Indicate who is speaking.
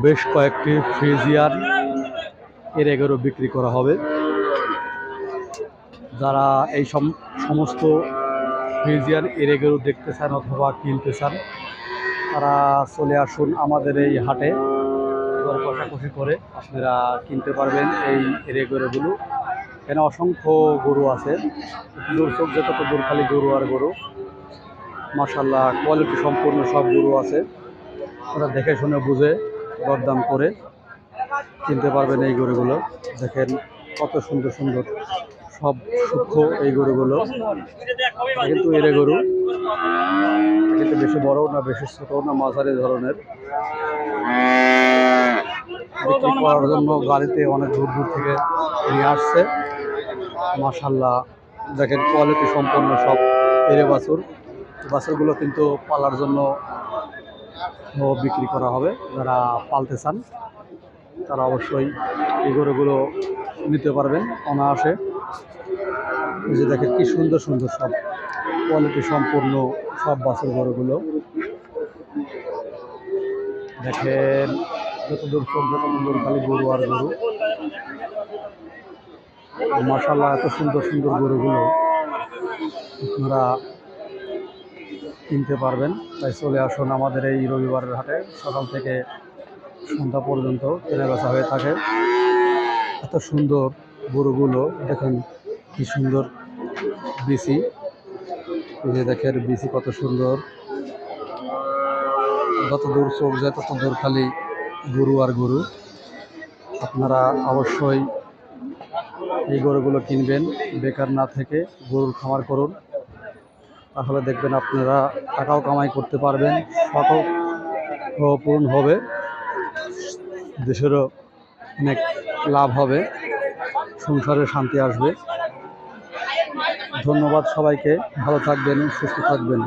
Speaker 1: বেশ কয়েকটি ফ্রিজিয়ান এরেগেরও বিক্রি করা হবে। যারা এই সমস্ত ফ্রিজিয়ান এরেগেরও দেখতে চান অথবা কিনতে চান, তারা চলে আসুন আমাদের এই হাটে। দর কষাকষি করে আপনারা কিনতে পারবেন এই এরেগেরোগুলো। এখানে অসংখ্য গরু আছে, দূর চোখ যে তত দূর খালি গরু আর গরু। মাশাআল্লাহ, কোয়ালিটি সম্পূর্ণ সব গরু আছে। ওরা দেখে শুনে বুঝে দরদাম করে কিনতে পারবেন এই গরুগুলো। দেখেন কত সুন্দর সুন্দর সব সূক্ষ্ম এই গরুগুলো, কিন্তু এরে গরু কিন্তু বেশি বড় না বেশি ছোট না, মাঝারি ধরনের। বিক্রি করার জন্য গাড়িতে অনেক দূর দূর থেকে নিয়ে আসছে। মাশাআল্লাহ, দেখেন কোয়ালিটি সম্পন্ন সব এরে বাছুর। বাছুরগুলো কিন্তু পালার জন্য বিক্রি করা হবে। যারা পালতে চান তারা অবশ্যই এই গরুগুলো নিতে পারবেন অনায়াসে। এই যে দেখেন কি সুন্দর সুন্দর সব কোয়ালিটি সম্পূর্ণ সব বাছুর গরুগুলো। দেখেন যতদূর চোখ যতদূর খালি গরু আর গরু। মাশাআল্লাহ, এত সুন্দর সুন্দর গরুগুলো আপনারা কিনতে পারবেন। তাই চলে আসুন আমাদের এই রবিবারের হাটে। সকাল থেকে সন্ধ্যা পর্যন্ত কেনাবেচা হয়ে থাকে। এত সুন্দর গরুগুলো দেখেন কি সুন্দর বিসি। এই যে দেখেন বিসি কত সুন্দর, যত দূর চোখ যায় তত দূর খালি গরু আর গরু। আপনারা অবশ্যই এই গরুগুলো কিনবেন, বেকার না থেকে গরুর খামার করুন। তাহলে দেখবেন আপনারা টাকাও কামাই করতে পারবেন, শখও পূরণ হবে, দেশেরও অনেক লাভ হবে, সংসারে শান্তি আসবে। ধন্যবাদ সবাইকে, ভালো থাকবেন, সুস্থ থাকবেন।